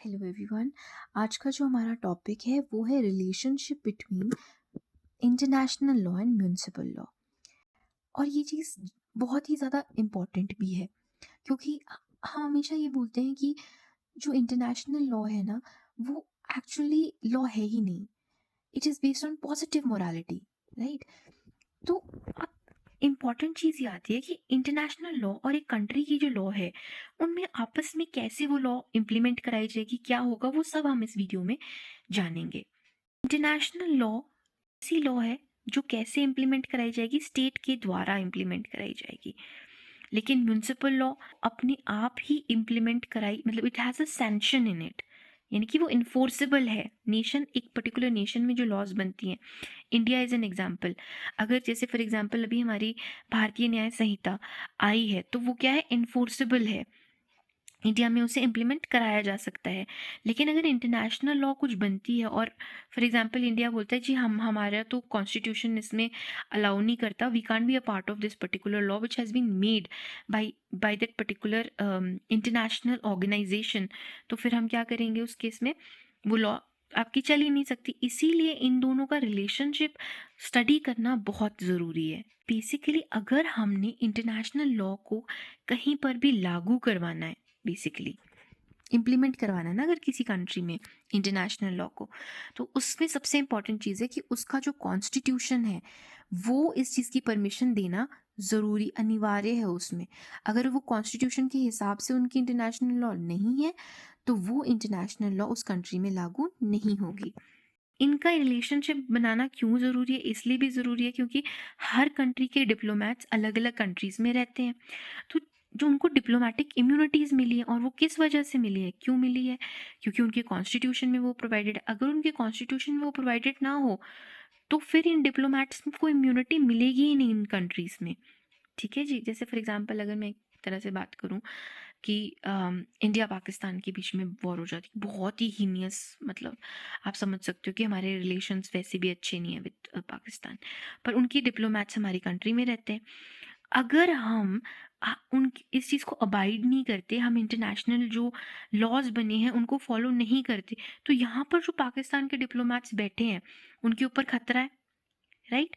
Hello everyone. आज का जो हमारा टॉपिक है वो है relationship between international law and municipal law. और ये चीज़ बहुत ही ज़्यादा इम्पॉर्टेंट भी है क्योंकि हम हमेशा ये बोलते हैं कि जो इंटरनेशनल लॉ है ना, वो एक्चुअली लॉ है ही नहीं। It is based on positive morality, right? तो अब इम्पॉर्टेंट चीज़ ये आती है कि इंटरनेशनल लॉ और एक कंट्री की जो लॉ है, उनमें आपस में कैसे वो लॉ इम्प्लीमेंट कराई जाएगी, क्या होगा, वो सब हम इस वीडियो में जानेंगे। इंटरनेशनल लॉ ऐसी लॉ है जो कैसे इम्प्लीमेंट कराई जाएगी, स्टेट के द्वारा इम्प्लीमेंट कराई जाएगी। लेकिन म्यूनिसिपल लॉ अपने आप ही इम्प्लीमेंट कराई, मतलब it has a sanction in it, यानी कि वो इन्फोर्सेबल है। नेशन, एक पर्टिकुलर नेशन में जो लॉज बनती हैं, इंडिया इज़ एन एग्जाम्पल। अगर जैसे फॉर एग्जाम्पल अभी हमारी भारतीय न्याय संहिता आई है तो वो क्या है, इन्फोर्सेबल है, इंडिया में उसे इम्प्लीमेंट कराया जा सकता है। लेकिन अगर इंटरनेशनल लॉ कुछ बनती है और फॉर एग्जांपल इंडिया बोलता है जी हम हमारा तो कॉन्स्टिट्यूशन इसमें अलाउ नहीं करता, we can't be a part of this particular law which has been made by that particular international organisation, तो फिर हम क्या करेंगे उस केस में, वो लॉ आपकी चल ही नहीं सकती। इसीलिए इन दोनों का रिलेशनशिप स्टडी करना बहुत ज़रूरी है। बेसिकली अगर हमने इंटरनेशनल लॉ को कहीं पर भी लागू करवाना है, बेसिकली इम्प्लीमेंट करवाना है ना अगर किसी कंट्री में इंटरनेशनल लॉ को, तो उसमें सबसे इम्पॉर्टेंट चीज़ है कि उसका जो कॉन्स्टिट्यूशन है वो इस चीज़ की परमिशन देना ज़रूरी, अनिवार्य है उसमें। अगर वो कॉन्स्टिट्यूशन के हिसाब से उनकी इंटरनेशनल लॉ नहीं है तो वो इंटरनेशनल लॉ उस कंट्री में लागू नहीं होगी। इनका रिलेशनशिप बनाना क्यों ज़रूरी है? इसलिए भी ज़रूरी है क्योंकि हर कंट्री के डिप्लोमेट्स अलग अलग कंट्रीज़ में रहते हैं। तो जो उनको डिप्लोमेटिक इम्यूनिटीज़ मिली है, और वो किस वजह से मिली है, क्यों मिली है? क्योंकि उनके कॉन्स्टिट्यूशन में वो प्रोवाइडेड है। अगर उनके कॉन्स्टिट्यूशन में वो प्रोवाइडेड ना हो तो फिर इन डिप्लोमेट्स को इम्यूनिटी मिलेगी ही नहीं इन कंट्रीज़ में। ठीक है जी। जैसे फॉर एग्जांपल अगर मैं एक तरह से बात करूं कि इंडिया पाकिस्तान के बीच में वॉर हो जाती, बहुत ही हीनियस, मतलब आप समझ सकते हो कि हमारे रिलेशंस वैसे भी अच्छे नहीं है विद पाकिस्तान, पर उनकी डिप्लोमेट्स हमारी कंट्री में रहते हैं। अगर हम उन इस चीज़ को अबाइड नहीं करते, हम इंटरनेशनल जो लॉज बने हैं उनको फॉलो नहीं करते, तो यहाँ पर जो पाकिस्तान के डिप्लोमेट्स बैठे हैं उनके ऊपर खतरा है, राइट?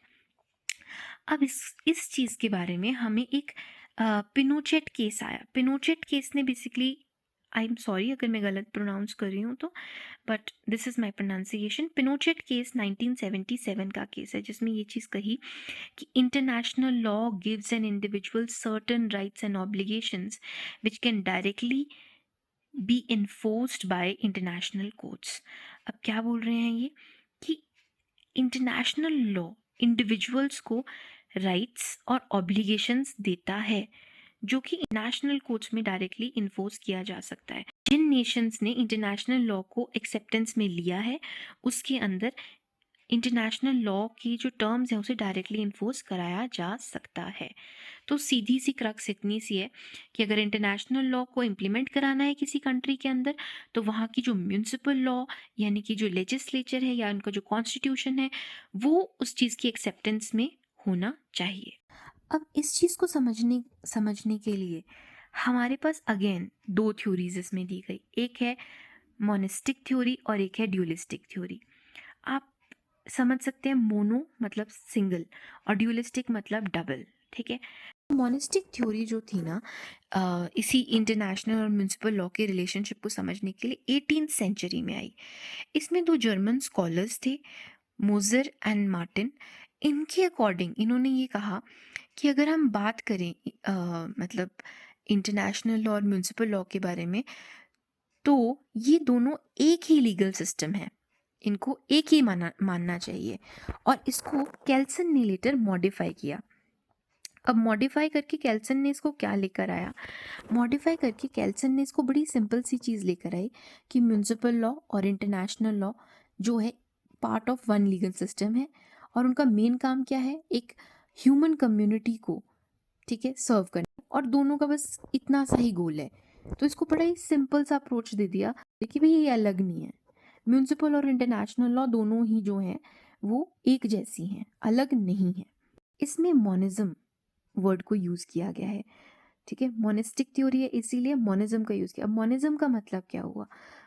अब इस चीज़ के बारे में हमें एक पिनोचेट केस आया। पिनोचेट केस ने बेसिकली, आई एम सॉरी अगर मैं गलत प्रोनाउंस कर रही हूँ तो, but this is my pronunciation. Pinochet case 1977 का केस है जिसमें ये चीज़ कही कि international law gives an individual certain rights and obligations which can directly be enforced by international courts. अब क्या बोल रहे हैं ये कि इंटरनेशनल लॉ इंडिविजुअल्स को राइट्स और ऑब्लिगेशंस देता है जो कि इंटरनेशनल कोर्ट्स में डायरेक्टली इन्फोर्स किया जा सकता है। जिन नेशंस ने इंटरनेशनल लॉ को एक्सेप्टेंस में लिया है उसके अंदर इंटरनेशनल लॉ की जो टर्म्स हैं उसे डायरेक्टली इन्फोर्स कराया जा सकता है। तो सीधी सी क्रक्स इतनी सी है कि अगर इंटरनेशनल लॉ को इम्प्लीमेंट कराना है किसी कंट्री के अंदर तो वहाँ की जो म्यूनिसिपल लॉ, यानी कि जो लेजिस्लेचर है या उनका जो कॉन्स्टिट्यूशन है, वो उस चीज़ की एक्सेप्टेंस में होना चाहिए। अब इस चीज़ को समझने के लिए हमारे पास अगेन दो थ्योरीज इसमें दी गई। एक है मोनिस्टिक थ्योरी और एक है ड्यूलिस्टिक थ्योरी। आप समझ सकते हैं, मोनो मतलब सिंगल और ड्यूलिस्टिक मतलब डबल, ठीक है? मोनिस्टिक थ्योरी जो थी ना, इसी इंटरनेशनल और म्यूनिसिपल लॉ के रिलेशनशिप को समझने के लिए 18th सेंचुरी में आई। इसमें दो जर्मन स्कॉलर्स थे, मोजर एंड मार्टिन। इनके अकॉर्डिंग इन्होंने ये कहा कि अगर हम बात करें मतलब इंटरनेशनल लॉ और म्यूनिसिपल लॉ के बारे में, तो ये दोनों एक ही लीगल सिस्टम है, इनको एक ही मानना चाहिए। और इसको केल्सन ने लेटर मॉडिफाई किया। अब मॉडिफाई करके केल्सन ने इसको क्या लेकर आया? मॉडिफाई करके केल्सन ने इसको बड़ी सिंपल सी चीज़ लेकर आई कि म्यूनिसिपल लॉ और इंटरनेशनल लॉ जो है part of one legal system है, और उनका मेन काम क्या है, एक ह्यूमन कम्युनिटी को, ठीक है, सर्व करना, और दोनों का बस इतना सा ही गोल है। तो इसको बड़ा ही सिंपल सा अप्रोच दे दिया कि भाई ये अलग नहीं है, म्यूनिसिपल और इंटरनेशनल लॉ दोनों ही जो हैं वो एक जैसी हैं, अलग नहीं है। इसमें मोनिज्म वर्ड को यूज़ किया गया है, ठीक है? मोनिस्टिक थ्योरी है इसीलिए मोनिज्म का यूज़ किया। अब मोनिज्म का मतलब क्या हुआ?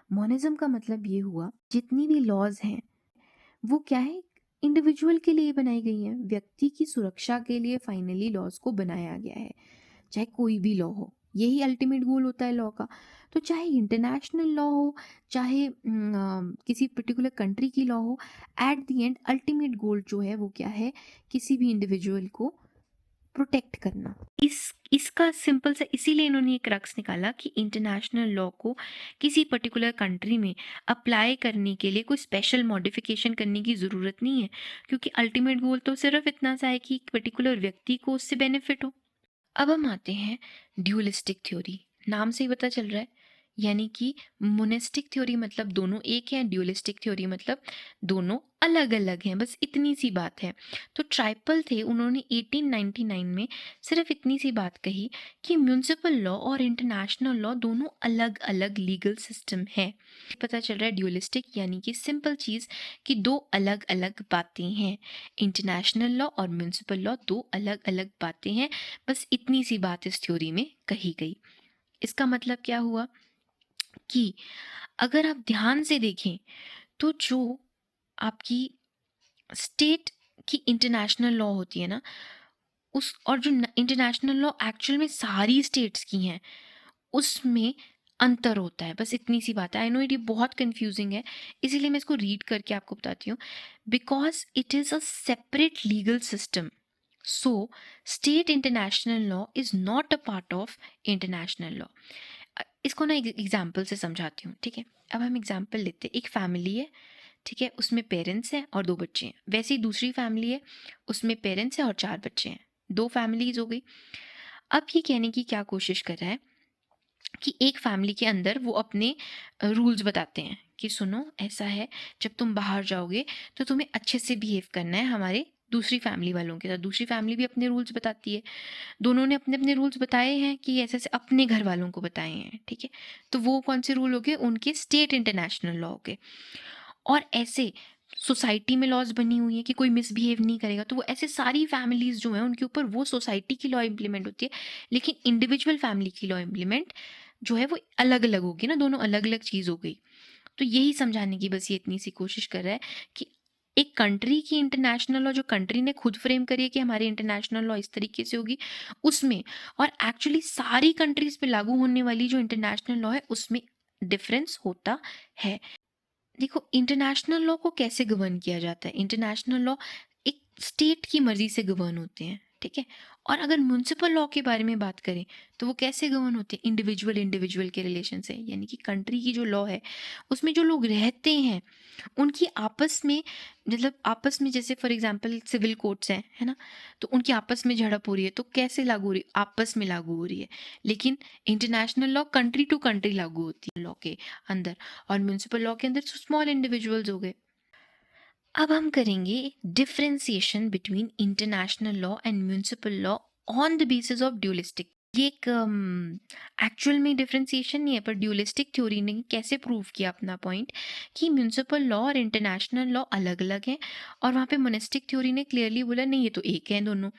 मोनिज्म का मतलब ये हुआ जितनी भी लॉज हैं वो क्या है, इंडिविजुअल के लिए बनाई गई हैं, व्यक्ति की सुरक्षा के लिए फाइनली लॉज को बनाया गया है, चाहे कोई भी लॉ हो। यही अल्टीमेट गोल होता है लॉ का। तो चाहे इंटरनेशनल लॉ हो, चाहे किसी पर्टिकुलर कंट्री की लॉ हो, at the end ultimate goal जो है वो क्या है, किसी भी इंडिविजुअल को प्रोटेक्ट करना। इसका सिंपल सा इसीलिए इन्होंने एक रक्स निकाला कि इंटरनेशनल लॉ को किसी पर्टिकुलर कंट्री में अप्लाई करने के लिए कोई स्पेशल मॉडिफिकेशन करने की ज़रूरत नहीं है, क्योंकि अल्टीमेट गोल तो सिर्फ इतना सा है कि एक पर्टिकुलर व्यक्ति को उससे बेनिफिट हो। अब हम आते हैं ड्यूलिस्टिक थ्योरी। नाम से ही पता चल रहा है, यानी कि मोनेस्टिक थ्योरी मतलब दोनों एक हैं, ड्यूलिस्टिक थ्योरी मतलब दोनों अलग अलग हैं, बस इतनी सी बात है। तो ट्राइपल थे, उन्होंने 1899 में सिर्फ इतनी सी बात कही कि म्यूनिसिपल लॉ और इंटरनेशनल लॉ दोनों अलग अलग लीगल सिस्टम है। पता चल रहा है ड्यूलिस्टिक यानी कि सिंपल चीज़ कि दो अलग अलग बातें हैं। इंटरनेशनल लॉ और म्यूनिसिपल लॉ दो अलग अलग बातें हैं, बस इतनी सी बात इस थ्योरी में कही गई। इसका मतलब क्या हुआ कि अगर आप ध्यान से देखें तो जो आपकी स्टेट की इंटरनेशनल लॉ होती है ना, उस और जो इंटरनेशनल लॉ एक्चुअल में सारी स्टेट्स की हैं उसमें अंतर होता है, बस इतनी सी बात है। आई नो ये बहुत कंफ्यूजिंग है, इसीलिए मैं इसको रीड करके आपको बताती हूँ। Because it is a separate legal system, so state international law is not a part of international law. इसको ना एक एग्जाम्पल से समझाती हूँ, ठीक है। अब हम एग्जाम्पल लेते हैं, एक फैमिली है, ठीक है, उसमें पेरेंट्स हैं और 2 बच्चे हैं। वैसे ही दूसरी फैमिली है, उसमें पेरेंट्स हैं और 4 बच्चे हैं, 2 फैमिलीज हो गई। अब ये कहने की क्या कोशिश कर रहा है कि एक फैमिली के अंदर वो अपने रूल्स बताते हैं कि सुनो ऐसा है, जब तुम बाहर जाओगे तो तुम्हें अच्छे से बिहेव करना है हमारे दूसरी फैमिली वालों के साथ। दूसरी फैमिली भी अपने रूल्स बताती है, दोनों ने अपने अपने रूल्स बताए हैं कि ऐसे ऐसे अपने घर वालों को बताए हैं, ठीक है। तो वो कौन से रूल हो गए, उनके स्टेट इंटरनेशनल लॉ हो गए। और ऐसे सोसाइटी में लॉज बनी हुई है कि कोई मिसबिहेव नहीं करेगा, तो वो ऐसे सारी फैमिलीज जो हैं उनके ऊपर वो सोसाइटी की लॉ इम्प्लीमेंट होती है, लेकिन इंडिविजुअल फैमिली की लॉ इम्प्लीमेंट जो है वो अलग अलग होगी ना, दोनों अलग अलग चीज़ हो गई। तो यही समझाने की बस ये इतनी सी कोशिश कर रहा है कि एक कंट्री की इंटरनेशनल लॉ जो कंट्री ने खुद फ्रेम करी है कि हमारी इंटरनेशनल लॉ इस तरीके से होगी उसमें, और एक्चुअली सारी कंट्रीज पे लागू होने वाली जो इंटरनेशनल लॉ है उसमें डिफरेंस होता है। देखो इंटरनेशनल लॉ को कैसे गवर्न किया जाता है, इंटरनेशनल लॉ एक स्टेट की मर्जी से गवर्न होते हैं, ठीक है। और अगर म्यूनिसिपल लॉ के बारे में बात करें तो वो कैसे गवर्न होते हैं, इंडिविजुअल इंडिविजुअल के रिलेशन से, यानी कि कंट्री की जो लॉ है उसमें जो लोग रहते हैं उनकी आपस में, मतलब आपस में, जैसे फॉर एग्जांपल सिविल कोर्ट्स हैं, है ना, तो उनकी आपस में झड़प हो रही है तो कैसे लागू हो रही है, आपस में लागू हो रही है। लेकिन international law country to country लागू होती है लॉ के अंदर, और म्यूनिसिपल लॉ के अंदर स्मॉल इंडिविजुअल्स हो गए। अब हम करेंगे differentiation between international law and municipal law on the basis of dualistic. ये एक एक्चुअल में डिफरेंशिएशन नहीं है, पर ड्यूलिस्टिक थ्योरी ने कैसे प्रूव किया अपना पॉइंट कि म्यूनिसिपल लॉ और इंटरनेशनल लॉ अलग अलग हैं, और वहाँ पे मोनेस्टिक थ्योरी ने क्लियरली बोला नहीं ये तो एक है दोनों।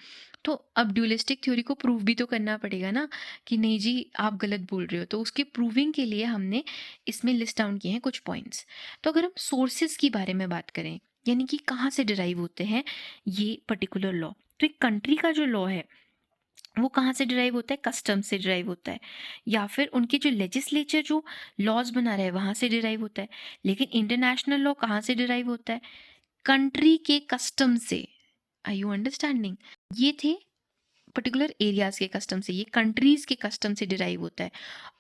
तो अब ड्यूलिस्टिक थ्योरी को प्रूव भी तो करना पड़ेगा ना कि नहीं जी आप गलत बोल रहे हो, तो उसके प्रूविंग के लिए हमने इसमें लिस्ट डाउन किए हैं कुछ पॉइंट्स। तो अगर हम सोर्सेज की बारे में बात करें, यानी कि कहाँ से डिराइव होते हैं ये पर्टिकुलर लॉ, तो एक कंट्री का जो लॉ है वो कहाँ से डिराइव होता है, कस्टम से डिराइव होता है, या फिर उनके जो लेजिस्लेचर जो लॉज बना रहा है वहाँ से डिराइव होता है। लेकिन इंटरनेशनल लॉ कहाँ से डिराइव होता है, कंट्री के कस्टम से। आर यू अंडरस्टैंडिंग, ये थे पर्टिकुलर एरियाज के कस्टम से, ये कंट्रीज के कस्टम से डिराइव होता है,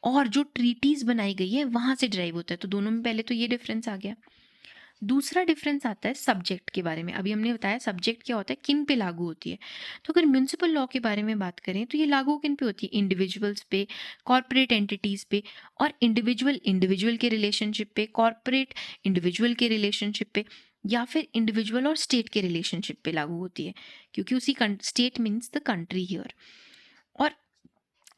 और जो ट्रीटीज बनाई गई है वहाँ से डिराइव होता है। तो दोनों में पहले तो ये डिफरेंस आ गया। दूसरा डिफरेंस आता है सब्जेक्ट के बारे में। अभी हमने बताया सब्जेक्ट क्या होता है, किन पे लागू होती है। तो अगर म्यूनिसिपल लॉ के बारे में बात करें तो ये लागू किन पे होती है, इंडिविजुअल्स पे, कॉर्पोरेट एंटिटीज़ पे, और इंडिविजुअल इंडिविजुअल के रिलेशनशिप पे, कॉर्पोरेट इंडिविजुअल के रिलेशनशिप पे, या फिर इंडिविजुअल और स्टेट के रिलेशनशिप पे लागू होती है, क्योंकि उसी state means the country here. और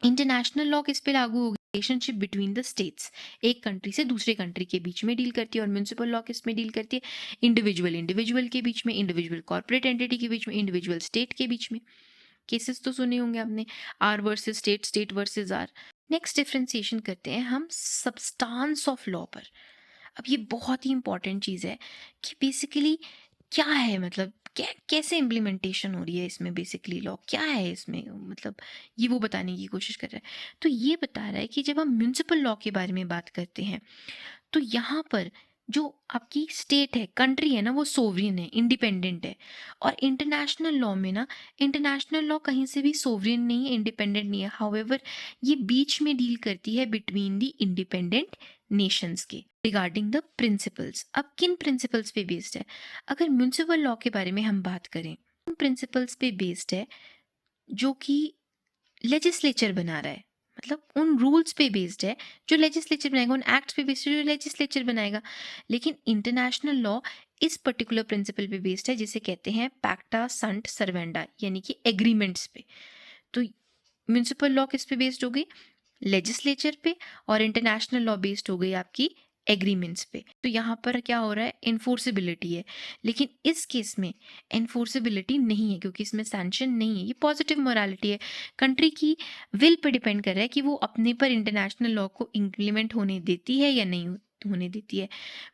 इंटरनेशनल लॉ किस पे लागू होगी, रिलेशनशिप बिटवीन द स्टेट्स, एक कंट्री से दूसरे कंट्री के बीच में डील करती है। और म्यूनिसिपल लॉ किस में डील करती है, इंडिविजुअल इंडिविजुअल के बीच में, इंडिविजुअल कॉर्पोरेट एंटिटी के बीच में, इंडिविजुअल स्टेट के बीच में। केसेस तो सुने होंगे आपने, R versus state, state versus R. Next differentiation करते हैं हम सब्सटेंस ऑफ लॉ पर। अब ये बहुत ही इंपॉर्टेंट चीज़ है कि बेसिकली क्या है, मतलब कैसे इम्प्लीमेंटेशन हो रही है इसमें, बेसिकली लॉ क्या है इसमें, मतलब ये वो बताने की कोशिश कर रहा है। तो ये बता रहा है कि जब हम म्यूनिसिपल लॉ के बारे में बात करते हैं तो यहाँ पर जो आपकी स्टेट है, कंट्री है ना, वो सोवरिन है, इंडिपेंडेंट है। और इंटरनेशनल लॉ में ना, इंटरनेशनल लॉ कहीं से भी सोवरिन नहीं है, इंडिपेंडेंट नहीं है। हाउएवर ये बीच में डील करती है बिटवीन द इंडिपेंडेंट नेशंस के रिगार्डिंग द प्रिंसिपल्स। अब किन प्रिंसिपल्स पे बेस्ड है? अगर म्यूनिसिपल लॉ के बारे में हम बात करें, उन प्रिंसिपल्स पे बेस्ड है जो कि लेजिस्लेचर बना रहा है, मतलब उन रूल्स पे बेस्ड है जो लेजिस्लेचर बनाएगा, उन एक्ट्स पे बेस्ड है जो लेजिस्लेचर बनाएगा। लेकिन इंटरनेशनल लॉ इस पर्टिकुलर प्रिंसिपल पे बेस्ड है जिसे कहते हैं पैक्टा संट सर्वेंडा, यानी कि एग्रीमेंट्स पे। तो म्यूनिसिपल लॉ किस पे बेस्ड हो गई? लेजिस्लेचर पे। और इंटरनेशनल लॉ बेस्ड हो गई आपकी एग्रीमेंट्स पे। तो यहाँ पर क्या हो रहा है? इन्फोर्सिबिलिटी है। लेकिन इस केस में इन्फोर्सिबिलिटी नहीं है क्योंकि इसमें सैंक्शन नहीं है, ये पॉजिटिव मोरालिटी है। कंट्री की विल पे डिपेंड कर रहा है कि वो अपने पर इंटरनेशनल लॉ को इम्प्लीमेंट होने देती है या नहीं होने देती है,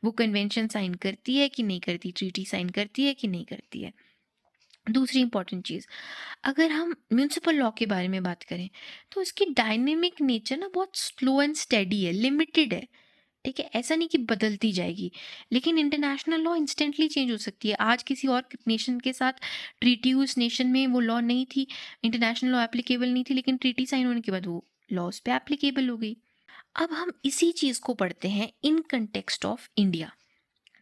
वो कन्वेंशन साइन करती है कि नहीं करती, ट्रीटी साइन करती है कि नहीं करती है। दूसरी इंपॉर्टेंट चीज़, अगर हम म्यूनिसिपल लॉ के बारे में बात करें तो इसकी डायनेमिक नेचर ना बहुत स्लो एंड स्टेडी है, लिमिटेड है। ठीक है, ऐसा नहीं कि बदलती जाएगी। लेकिन इंटरनेशनल लॉ इंस्टेंटली चेंज हो सकती है। आज किसी और नेशन के साथ ट्रीटी हुई, उस नेशन में वो लॉ नहीं थी, इंटरनेशनल लॉ एप्लीकेबल नहीं थी, लेकिन ट्रीटी साइन होने के बाद वो लॉ उस पर एप्लीकेबल हो गई। अब हम इसी चीज़ को पढ़ते हैं इन कंटेक्स्ट ऑफ इंडिया।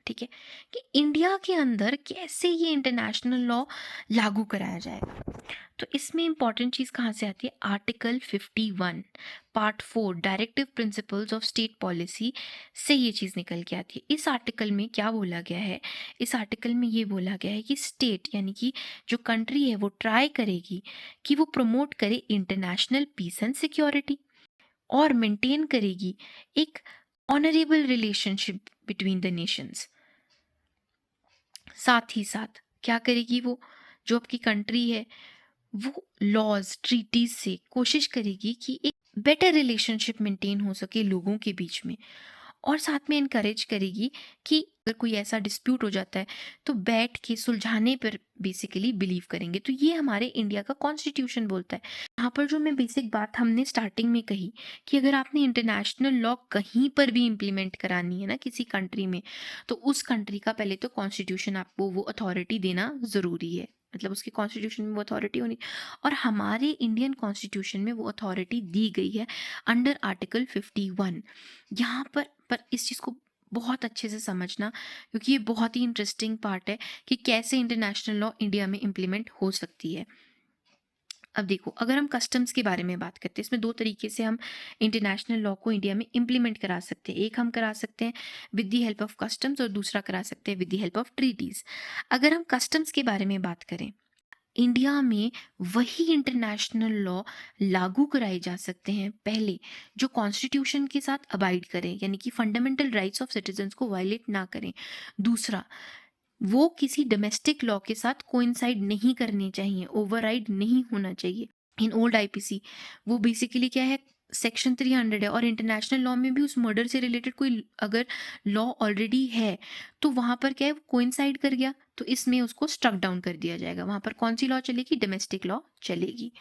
ठीक है, कि इंडिया के अंदर कैसे ये इंटरनेशनल लॉ लागू कराया जाएगा। तो इसमें इंपॉर्टेंट चीज़ कहाँ से आती है? Article 51 part 4 directive principles of state policy से ये चीज़ निकल के आती है। इस आर्टिकल में क्या बोला गया है? इस आर्टिकल में ये बोला गया है कि स्टेट यानी कि जो कंट्री है वो ट्राई करेगी कि वो प्रमोट करे इंटरनेशनल पीस एंड सिक्योरिटी और मेंटेन करेगी एक honourable relationship between the Nations. साथ ही साथ क्या करेगी वो, जो आपकी कंट्री है वो लॉज ट्रीटीज से कोशिश करेगी कि एक बेटर रिलेशनशिप मेंटेन हो सके लोगों के बीच में। और साथ में इनकरेज करेगी कि अगर कोई ऐसा डिस्प्यूट हो जाता है तो बैठ के सुलझाने पर बेसिकली बिलीव करेंगे। तो ये हमारे इंडिया का कॉन्स्टिट्यूशन बोलता है। यहाँ पर जो मैं बेसिक बात हमने स्टार्टिंग में कही कि अगर आपने इंटरनेशनल लॉ कहीं पर भी इम्प्लीमेंट करानी है ना किसी कंट्री में, तो उस कंट्री का पहले तो कॉन्स्टिट्यूशन आपको वो अथॉरिटी देना ज़रूरी है, मतलब उसके कॉन्स्टिट्यूशन में वो अथॉरिटी होनी। और हमारे इंडियन कॉन्स्टिट्यूशन में वो अथॉरिटी दी गई है अंडर आर्टिकल 51। यहाँ पर इस चीज़ को बहुत अच्छे से समझना, क्योंकि ये बहुत ही इंटरेस्टिंग पार्ट है कि कैसे इंटरनेशनल लॉ इंडिया में इम्प्लीमेंट हो सकती है। अब देखो, अगर हम कस्टम्स के बारे में बात करते हैं, इसमें दो तरीके से हम इंटरनेशनल लॉ को इंडिया में इम्प्लीमेंट करा सकते हैं। एक हम करा सकते हैं with the help of customs और दूसरा करा सकते हैं with the help of treaties. अगर हम कस्टम्स के बारे में बात करें, इंडिया में वही इंटरनेशनल लॉ लागू कराए जा सकते हैं पहले जो कॉन्स्टिट्यूशन के साथ अबाइड करें, यानी कि फंडामेंटल राइट्स ऑफ सिटीजन्स को वायलेट ना करें। दूसरा, वो किसी डोमेस्टिक लॉ के साथ कोइंसाइड नहीं करने चाहिए, ओवरराइड नहीं होना चाहिए। इन ओल्ड आईपीसी वो बेसिकली क्या है, सेक्शन 300 है। और इंटरनेशनल लॉ में भी उस मर्डर से रिलेटेड कोई अगर लॉ ऑलरेडी है तो वहाँ पर क्या है, वो कोइंसाइड कर गया तो इसमें उसको स्ट्रक डाउन कर दिया जाएगा। वहाँ पर कौन सी लॉ चलेगी? डोमेस्टिक लॉ चलेगी।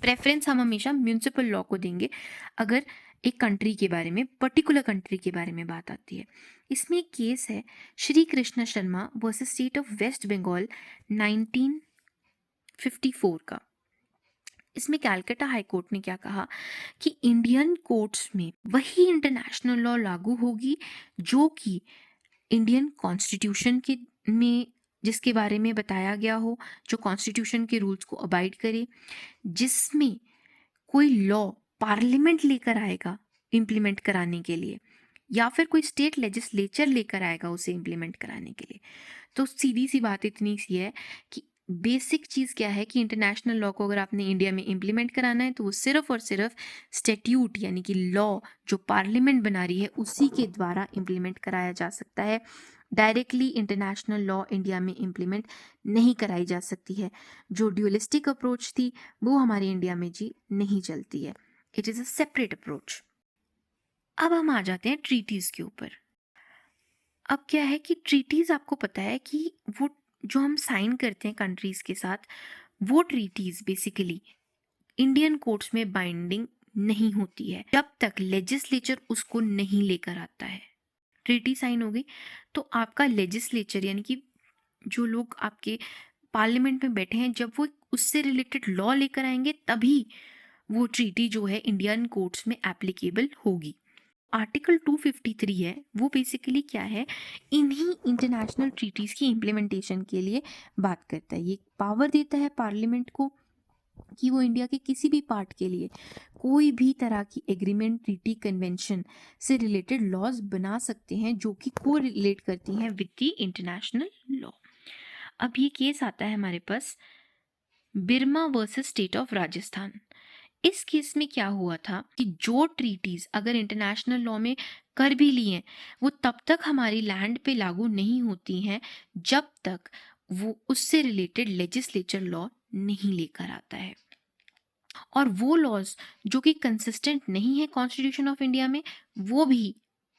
प्रेफरेंस हम हमेशा म्यूनिसिपल लॉ को देंगे अगर एक कंट्री के बारे में, पर्टिकुलर कंट्री के बारे में बात आती है। इसमें एक केस है Shri Krishna Sharma versus state of West Bengal 1954 का। इसमें कैलकाटा हाई कोर्ट ने क्या कहा कि इंडियन कोर्ट्स में वही इंटरनेशनल लॉ लागू होगी जो कि इंडियन कॉन्स्टिट्यूशन के में जिसके बारे में बताया गया हो, जो कॉन्स्टिट्यूशन के रूल्स को अबाइड करे, जिसमें कोई लॉ पार्लियामेंट लेकर आएगा इम्प्लीमेंट कराने के लिए या फिर कोई स्टेट लेजिस्लेचर लेकर आएगा उसे इम्प्लीमेंट कराने के लिए। तो सीधी सी बात इतनी सी है कि बेसिक चीज़ क्या है कि इंटरनेशनल लॉ को अगर आपने इंडिया में इम्प्लीमेंट कराना है तो वो सिर्फ और सिर्फ स्टैट्यूट यानी कि लॉ जो पार्लियामेंट बना रही है उसी के द्वारा इम्प्लीमेंट कराया जा सकता है। डायरेक्टली इंटरनेशनल लॉ इंडिया में इम्प्लीमेंट नहीं कराई जा सकती है। जो ड्यूलिस्टिक अप्रोच थी वो हमारे इंडिया में जी नहीं चलती है। It is a separate approach. अब हम आ जाते हैं ट्रीटीज़ के ऊपर। अब क्या है कि ट्रीटीज़ आपको पता है कि वो जो हम साइन करते हैं कंट्रीज़ के साथ, वो ट्रीटीज़ बेसिकली इंडियन कोर्ट्स में बाइंडिंग नहीं होती है जब तक लेजिस्लेचर उसको नहीं लेकर आता है। ट्रीटी साइन हो गई तो आपका लेजिस्लेचर यानी कि जो लोग आपके पार्लियामेंट में बैठे हैं, जब वो उससे रिलेटेड लॉ लेकर आएंगे तभी वो ट्रीटी जो है इंडियन कोर्ट्स में एप्लीकेबल होगी। आर्टिकल 253 है, वो बेसिकली क्या है, इन्हीं इंटरनेशनल ट्रीटीज़ की इम्प्लीमेंटेशन के लिए बात करता है। ये पावर देता है पार्लियामेंट को कि वो इंडिया के किसी भी पार्ट के लिए कोई भी तरह की एग्रीमेंट, ट्रीटी, कन्वेंशन से रिलेटेड लॉज बना सकते हैं जो कि को रिलेट करती हैं विद द इंटरनेशनल लॉ। अब ये केस आता है हमारे पास Birma versus state of Rajasthan. इस केस में क्या हुआ था कि जो ट्रीटीज अगर इंटरनेशनल लॉ में कर भी ली हैं, वो तब तक हमारी लैंड पे लागू नहीं होती हैं जब तक वो उससे रिलेटेड लेजिस्लेचर लॉ नहीं लेकर आता है। और वो लॉज जो कि कंसिस्टेंट नहीं है कॉन्स्टिट्यूशन ऑफ इंडिया में, वो भी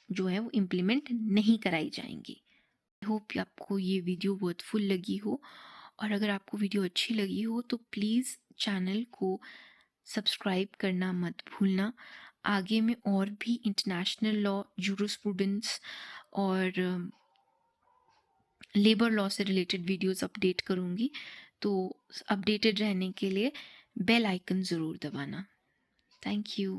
जो है वो इम्प्लीमेंट नहीं कराई जाएंगी। आई होप आपको ये वीडियो बहुत फुल लगी हो, और अगर आपको वीडियो अच्छी लगी हो तो प्लीज़ चैनल को सब्सक्राइब करना मत भूलना। आगे में और भी इंटरनेशनल लॉ, जूरिस्प्रूडेंस और लेबर लॉ से रिलेटेड वीडियोस अपडेट करूँगी, तो अपडेटेड रहने के लिए बेल आइकन ज़रूर दबाना। Thank you.